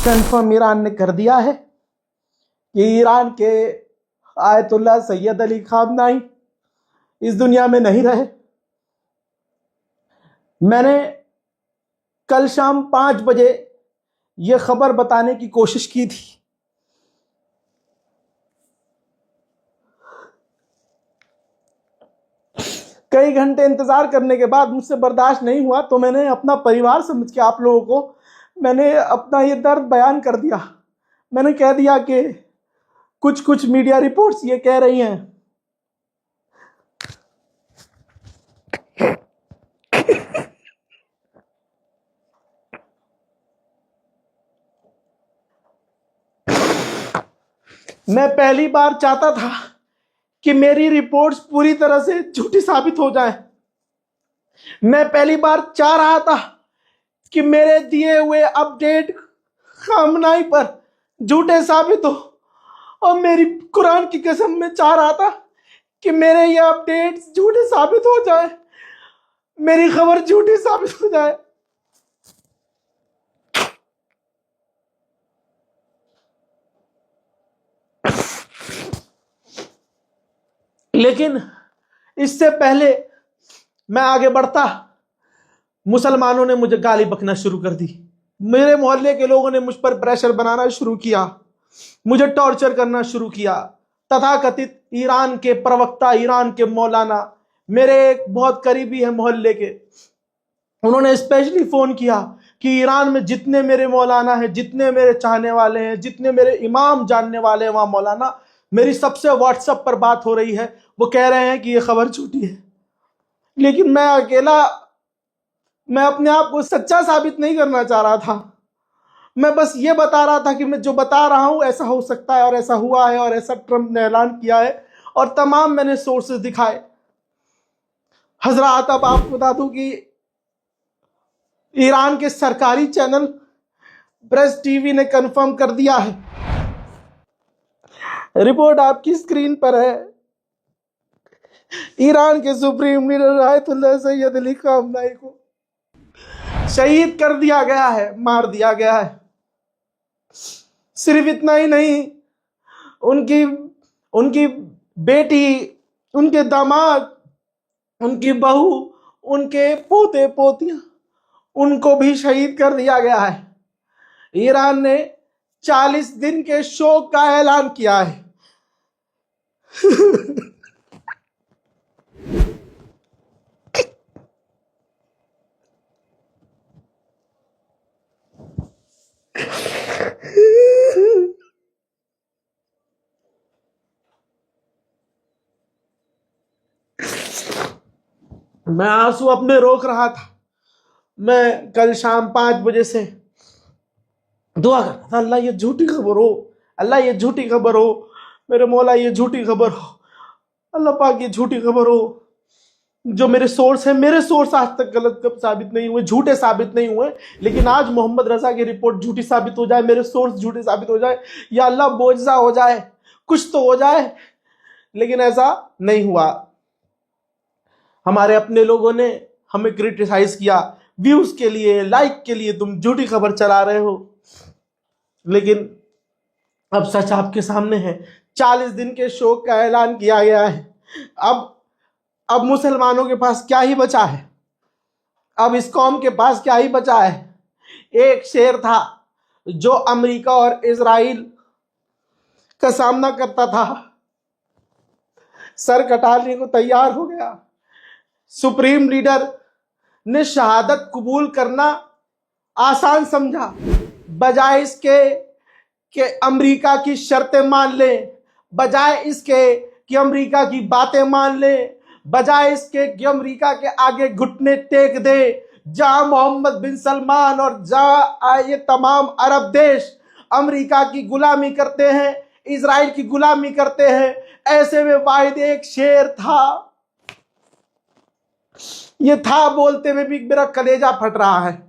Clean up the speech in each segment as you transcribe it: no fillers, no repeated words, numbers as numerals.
Confirm Iran ने कर दिया है कि ईरान के आयतुल्ला सैयद अली खामनाई इस दुनिया में नहीं रहे। मैंने कल शाम 5 बजे यह खबर बताने की कोशिश की थी। कई घंटे इंतजार करने के बाद मुझसे बर्दाश्त नहीं हुआ, तो मैंने अपना परिवार समझ के आप लोगों को मैंने अपना ये दर्द बयान कर दिया। मैंने कह दिया कि कुछ कुछ मीडिया रिपोर्ट्स ये कह रही हैं मैं पहली बार चाहता था कि मेरी रिपोर्ट्स पूरी तरह से झूठी साबित हो जाए। मैं पहली बार चाह रहा था कि मेरे दिए हुए अपडेट खामनाई पर झूठे साबित हो, और मेरी कुरान की कसम में चाह रहा था कि मेरे ये अपडेट्स झूठे साबित हो जाए, मेरी खबर झूठी साबित हो जाए। लेकिन इससे पहले मैं आगे बढ़ता, मुसलमानों ने मुझे गाली बकना शुरू कर दी। मेरे मोहल्ले के लोगों ने मुझ पर प्रेशर बनाना शुरू किया, मुझे टॉर्चर करना शुरू किया। तथाकथित ईरान के प्रवक्ता, ईरान के मौलाना, मेरे एक बहुत करीबी है मोहल्ले के, उन्होंने स्पेशली फोन किया कि ईरान में जितने मेरे मौलाना हैं, जितने मेरे चाहने वाले हैं, जितने मेरे इमाम जानने वाले हैं वहां मौलाना, मेरी सबसे व्हाट्सएप पर बात हो रही है, वो कह रहे हैं कि ये खबर झूठी है। लेकिन मैं अकेला, मैं अपने आप को सच्चा साबित नहीं करना चाह रहा था। मैं बस ये बता रहा था कि मैं जो बता रहा हूं ऐसा हो सकता है, और ऐसा हुआ है, और ऐसा ट्रंप ने ऐलान किया है, और तमाम मैंने सोर्सेज दिखाए। हजरात, अब आपको बता दूं कि ईरान के सरकारी चैनल प्रेस टीवी ने कंफर्म कर दिया है, रिपोर्ट आपकी स्क्रीन पर है, ईरान के supreme leader ayatollah Syed Ali खामनाई को शहीद कर दिया गया है, मार दिया गया है। सिर्फ इतना ही नहीं, उनकी उनकी बेटी, उनके दामाद, उनकी बहू, उनके पोते पोतियां, उनको भी शहीद कर दिया गया है। ईरान ने 40 दिन के शोक का ऐलान किया है। मैं आंसू अपने रोक रहा था। मैं कल शाम 5 बजे से दुआ कर रहा था, अल्लाह ये झूठी खबर हो, अल्लाह ये झूठी खबर हो, मेरे मौला ये झूठी खबर हो, अल्लाह पाक ये झूठी खबर हो। जो मेरे सोर्स है, मेरे सोर्स आज तक गलत कब साबित नहीं हुए, झूठे साबित नहीं हुए, लेकिन आज मोहम्मद रजा की रिपोर्ट झूठी साबित हो जाए, मेरे सोर्स झूठे साबित हो जाए, या अल्लाह बोझा हो जाए, कुछ तो हो जाए। लेकिन ऐसा नहीं हुआ। हमारे अपने लोगों ने हमें क्रिटिसाइज किया, व्यूज के लिए, लाइक के लिए तुम झूठी खबर चला रहे हो। लेकिन अब सच आपके सामने है। 40 दिन के शोक का ऐलान किया गया है। अब मुसलमानों के पास क्या ही बचा है, अब इस कौम के पास क्या ही बचा है। एक शेर था जो अमेरिका और इजराइल का सामना करता था, सर कटाने को तैयार हो गया। सुप्रीम लीडर ने शहादत कबूल करना आसान समझा, बजाय इसके कि अमेरिका की शर्तें मान ले, बजाय इसके कि अमेरिका की बातें मान ले, बजाय इसके कि अमेरिका के आगे घुटने टेक दे। जहां मोहम्मद बिन सलमान और जहां ये तमाम अरब देश अमेरिका की गुलामी करते हैं, इजराइल की गुलामी करते हैं, ऐसे में वाहिद एक शेर था, ये था बोलते में भी मेरा कलेजा फट रहा है।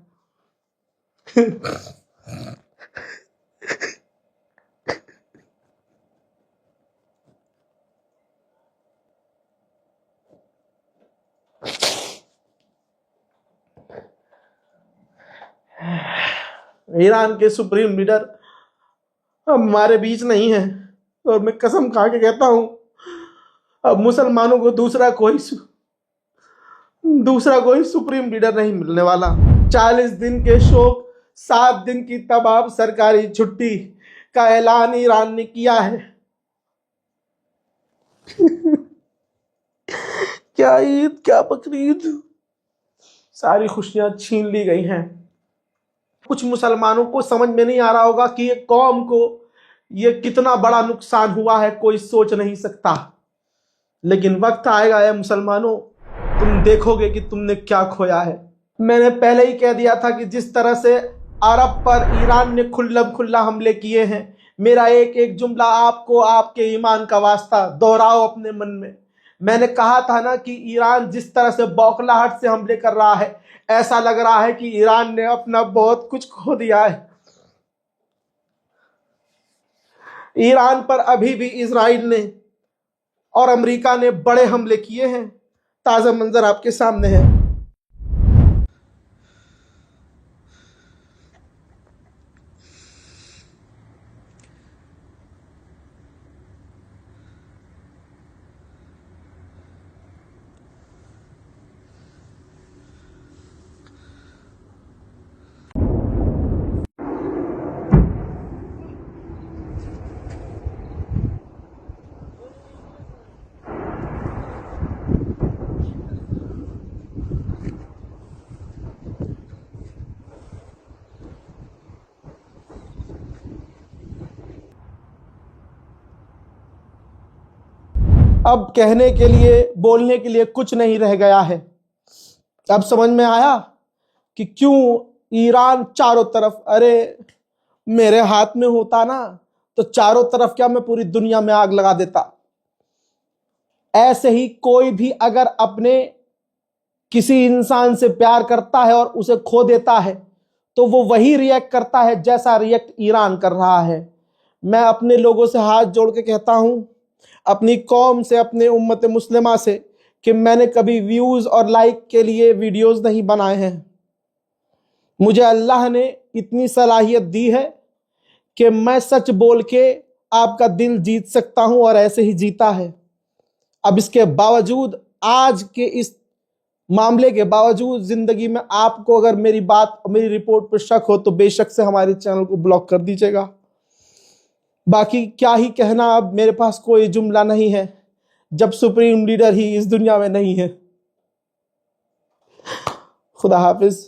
ईरान के सुप्रीम लीडर अब हमारे बीच नहीं है, और मैं कसम खा के कहता हूं अब मुसलमानों को दूसरा कोई सुप्रीम लीडर नहीं मिलने वाला। 40 दिन के शोक, 7 दिन की तमाम सरकारी छुट्टी का ऐलान ईरान ने किया है। क्या ईद, क्या बकरीद, सारी खुशियां छीन ली गई हैं। कुछ मुसलमानों को समझ में नहीं आ रहा होगा कि ये कौम को ये कितना बड़ा नुकसान हुआ है, कोई सोच नहीं सकता। लेकिन वक्त आएगा है मुसलमानों, तुम देखोगे कि तुमने क्या खोया है। मैंने पहले ही कह दिया था कि जिस तरह से अरब पर ईरान ने खुल्लम खुल्ला हमले किए हैं, मेरा एक एक जुमला आपको आपके ईमान का वास्ता दोहराओ अपने मन में। मैंने कहा था ना कि ईरान जिस तरह से बौखलाहट से हमले कर रहा है, ऐसा लग रहा है कि ईरान ने अपना बहुत कुछ खो दिया है। ईरान पर अभी भी इजराइल ने और अमेरिका ने बड़े हमले किए हैं। ताज़ा मंजर आपके सामने है। अब कहने के लिए, बोलने के लिए कुछ नहीं रह गया है। अब समझ में आया कि क्यों ईरान चारों तरफ, अरे मेरे हाथ में होता ना तो चारों तरफ क्या, मैं पूरी दुनिया में आग लगा देता। ऐसे ही कोई भी अगर अपने किसी इंसान से प्यार करता है और उसे खो देता है तो वो वही रिएक्ट करता है जैसा रिएक्ट ईरान कर रहा है। मैं अपने लोगों से हाथ जोड़ के कहता हूं, अपनी कौम से, अपने उम्मत मुस्लिमा से, कि मैंने कभी व्यूज और लाइक के लिए वीडियोस नहीं बनाए हैं। मुझे अल्लाह ने इतनी सलाहियत दी है कि मैं सच बोल के आपका दिल जीत सकता हूं, और ऐसे ही जीता है। अब इसके बावजूद, आज के इस मामले के बावजूद जिंदगी में आपको अगर मेरी बात, मेरी रिपोर्ट पर शक हो तो बेशक से हमारे चैनल को ब्लॉक कर दीजिएगा। बाकी क्या ही कहना, अब मेरे पास कोई जुमला नहीं है जब सुप्रीम लीडर ही इस दुनिया में नहीं है। खुदा हाफिज।